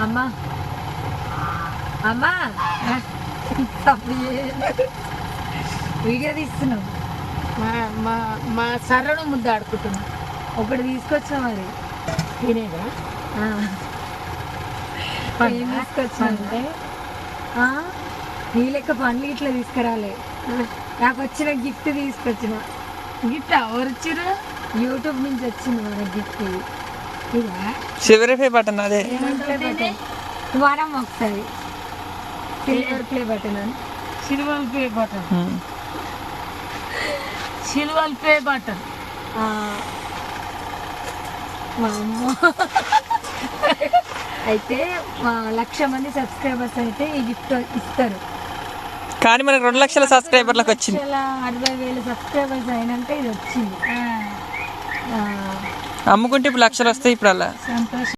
అమ్మా అమ్మా వీడియో తీస్తున్నాం. మా సర్రను ముద్ద ఆడుకుంటున్నాం. ఒకటి తీసుకొచ్చా మరి తినేదా ఏం తీసుకొచ్చా అంటే నీ లెక్క పండ్లు ఇట్లా తీసుకురాలే. నాకు వచ్చిన గిఫ్ట్ తీసుకొచ్చిన. గిట్ట ఎవరిచ్చిరు? యూట్యూబ్ నుంచి వచ్చింది మన గిఫ్ట్. ఇదా చివరి ప్లే బటన్ అదే వారం ఒకసారి సిల్వర్ ప్లే బటన్ అని. Silver play button. Silver play button. మా అమ్మ అయితే 1,00,000 మంది సబ్స్క్రైబర్స్ అయితే ఈ గిఫ్ట్ ఇస్తారు. కానీ మనకు 2 లక్షల సబ్స్క్రైబర్లకు వచ్చింది. 2,60,000 సబ్స్క్రైబర్స్ అయినాక ఇది వచ్చింది. అమ్ముకుంటే ఇప్పుడు లక్షలు వస్తాయి ఇప్పుడు అలా. సంతోషం.